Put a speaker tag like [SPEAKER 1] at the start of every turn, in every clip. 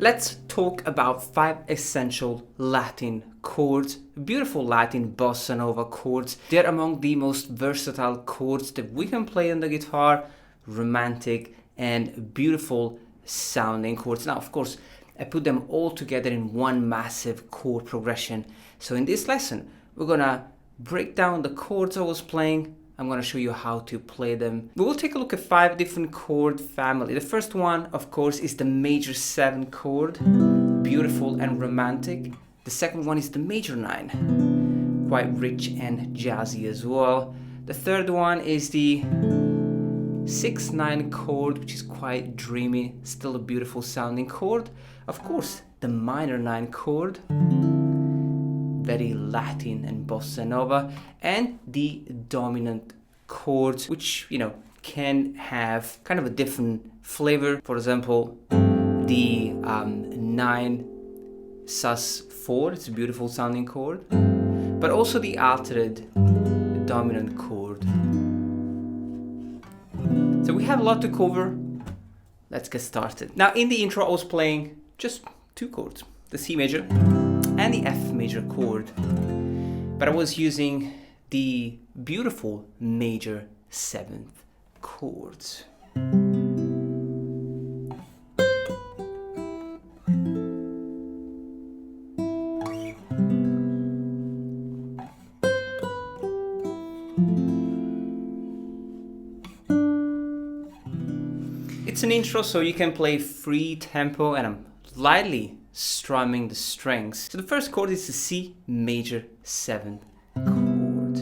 [SPEAKER 1] Let's talk about 5 essential Latin chords, beautiful Latin bossa nova chords. They're among the most versatile chords that we can play on the guitar, romantic and beautiful sounding chords. Now, of course, I put them all together in one massive chord progression. So in this lesson, we're gonna break down the chords I was playing. I'm going to show you how to play them. We will take a look at 5 different chord family. The first one, of course, is the major 7 chord, beautiful and romantic. The second one is the major 9, quite rich and jazzy as well. The third one is the 6/9 chord, which is quite dreamy, still a beautiful sounding chord. Of course, the minor 9 chord, very Latin and bossa nova, and the dominant chords, which, you know, can have kind of a different flavor. For example, the 9 sus4, it's a beautiful sounding chord, but also the altered dominant chord. So we have a lot to cover. Let's get started. Now, in the intro, I was playing just 2 chords, the C major and the F major chord, but I was using the beautiful major 7th chords. It's an intro, so you can play free tempo, and I'm lightly strumming the strings. So the first chord is the C major 7th chord,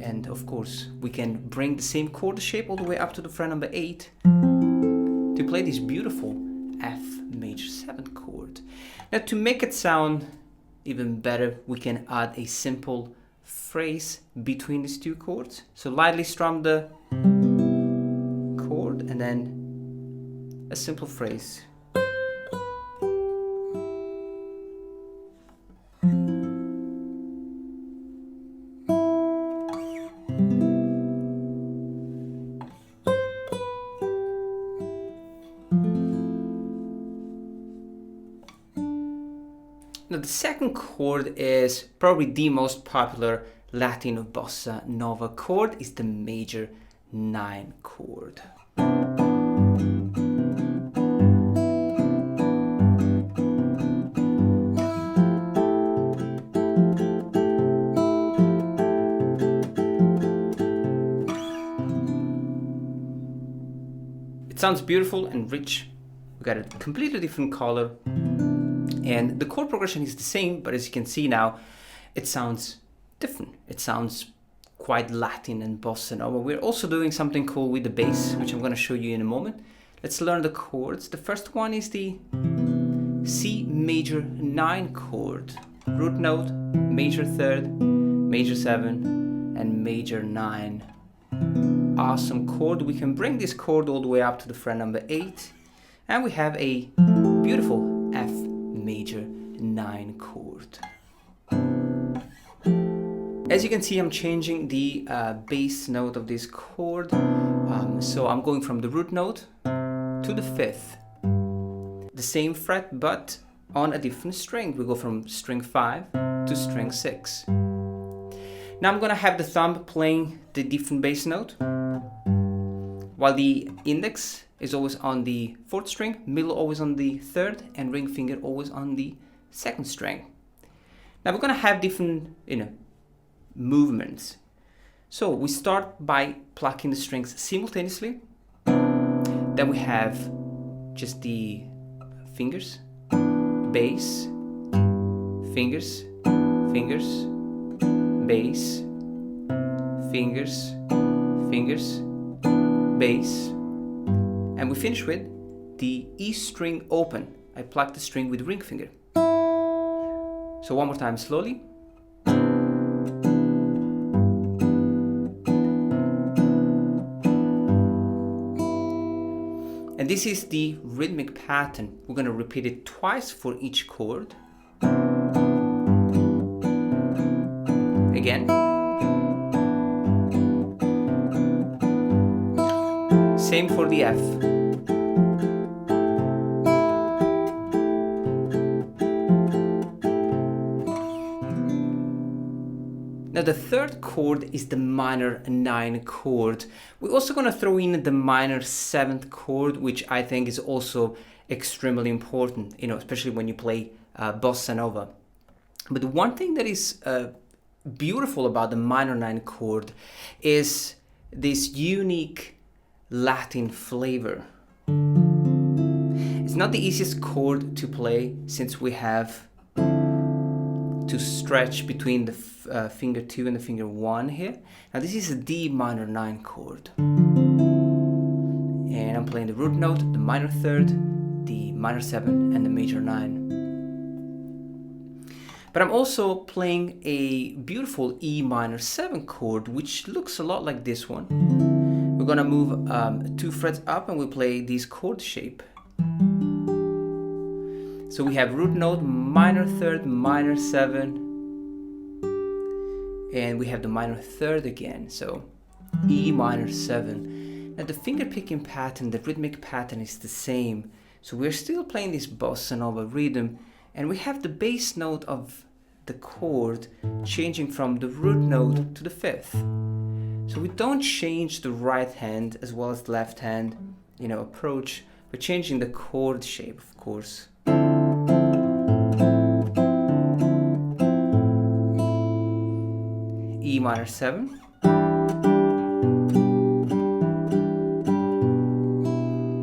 [SPEAKER 1] and of course we can bring the same chord shape all the way up to the fret number 8 to play this beautiful F major 7th chord. Now, to make it sound even better, we can add a simple phrase between these 2 chords. So lightly strum the chord and then a simple phrase. Now, the second chord is probably the most popular Latin bossa nova chord, is the major 9 chord. It sounds beautiful and rich. We got a completely different color. And the chord progression is the same, but as you can see now, it sounds different. It sounds quite Latin and bossa nova. We're also doing something cool with the bass, which I'm going to show you in a moment. Let's learn the chords. The first one is the C major 9 chord. Root note, major 3rd, major 7, and major 9. Awesome chord. We can bring this chord all the way up to the fret number 8, and we have a beautiful F major 9 chord. As you can see, I'm changing the bass note of this chord. So I'm going from the root note to the 5th. The same fret, but on a different string. We go from string 5 to string 6. Now I'm gonna have the thumb playing the different bass note, while the index is always on the 4th string, middle always on the 3rd, and ring finger always on the 2nd string. Now we're gonna have different, movements. So we start by plucking the strings simultaneously. Then we have just the fingers, bass, fingers, fingers, bass, fingers, fingers, bass, and we finish with the E string open. I pluck the string with ring finger. So one more time slowly. And this is the rhythmic pattern. We're going to repeat it twice for each chord. Again. Same for the F. Now the 3rd chord is the minor 9 chord. We're also going to throw in the minor 7th chord, which I think is also extremely important, especially when you play bossa nova. But the one thing that is beautiful about the minor 9 chord is this unique Latin flavor. It's not the easiest chord to play, since we have to stretch between the finger 2 and the finger 1 here. Now this is a D minor 9 chord, and I'm playing the root note, the minor 3rd, the minor 7, and the major 9. But I'm also playing a beautiful E minor 7 chord, which looks a lot like this one. We're gonna move 2 frets up and we play this chord shape. So we have root note, minor 3rd, minor 7, and we have the minor 3rd again, so E minor 7. Now the finger picking pattern, the rhythmic pattern is the same, so we're still playing this bossa nova rhythm, and we have the bass note of the chord changing from the root note to the 5th. So we don't change the right hand as well as the left hand, approach. We're changing the chord shape, of course. E minor 7.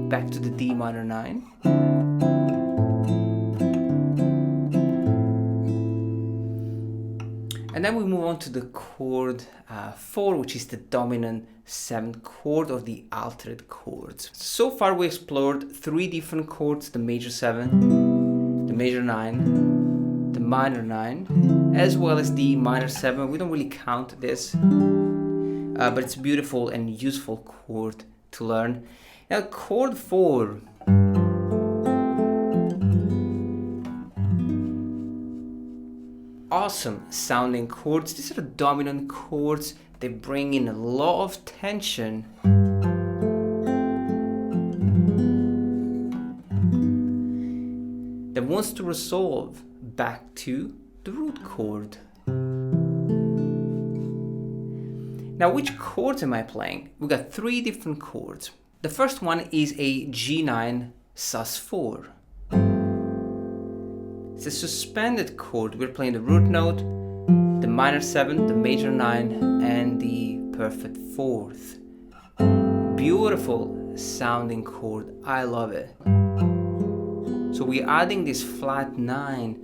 [SPEAKER 1] Back to the D minor 9. And then we move on to the chord 4, which is the dominant 7th chord, or the altered chords. So far we explored 3 different chords: the major 7, the major 9, the minor 9, as well as the minor 7. We don't really count this, but it's a beautiful and useful chord to learn. Now chord 4. Awesome sounding chords. These are the dominant chords. They bring in a lot of tension. That wants to resolve back to the root chord. Now, which chords am I playing? We got 3 different chords. The first one is a G9 sus4. It's a suspended chord. We're playing the root note, the minor 7, the major 9, and the perfect 4th. Beautiful sounding chord. I love it. So we're adding this flat 9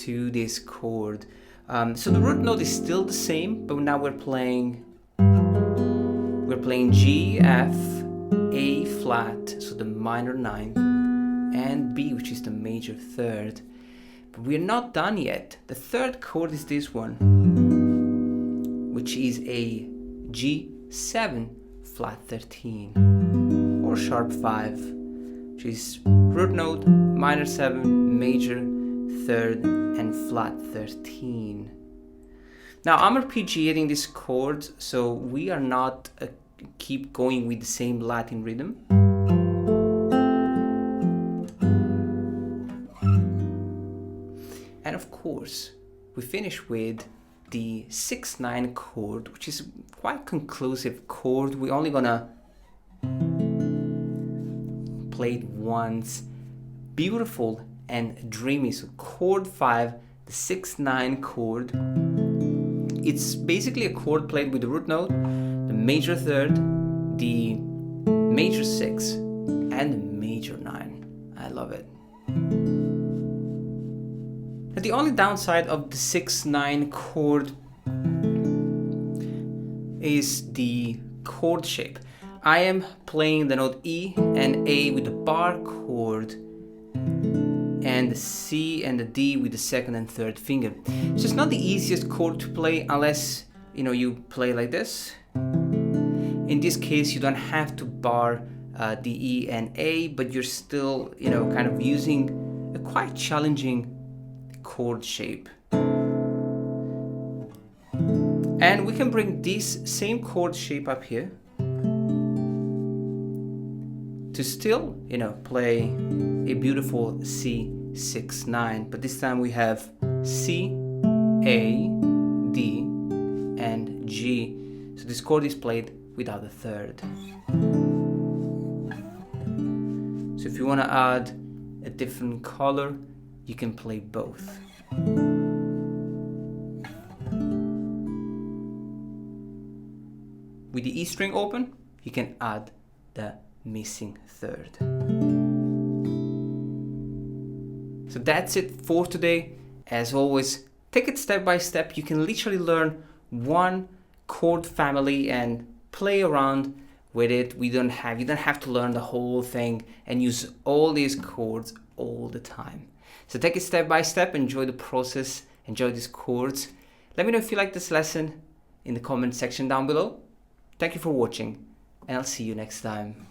[SPEAKER 1] to this chord. So the root note is still the same, but now we're playing G, F, A flat, so the minor 9, and B, which is the major 3rd. But we're not done yet. The 3rd chord is this one, which is a G7 flat 13, or sharp 5, which is root note, minor 7, major 3rd, and flat 13. Now I'm arpeggiating this chord, so we are not keep going with the same Latin rhythm. And of course, we finish with the 6/9 chord, which is quite conclusive chord. We're only gonna play it once. Beautiful and dreamy. So chord 5, the 6/9 chord. It's basically a chord played with the root note, the major third, the major 6, and the major 9. I love it. But the only downside of the 6/9 chord is the chord shape. I am playing the note E and A with the bar chord, and the C and the D with the second and third finger. It's just not the easiest chord to play unless you play like this. In this case, you don't have to bar the E and A, but you're still kind of using a quite challenging chord shape. And we can bring this same chord shape up here to still play a beautiful C6/9, but this time we have C, A, D, and G. So this chord is played without the third. So if you want to add a different color, you can play both. With the E string open, you can add the missing third. So that's it for today. As always, take it step by step. You can literally learn one chord family and play around with it. You don't have to learn the whole thing and use all these chords all the time. So take it step by step, enjoy the process, enjoy these chords. Let me know if you like this lesson in the comment section down below. Thank you for watching, and I'll see you next time.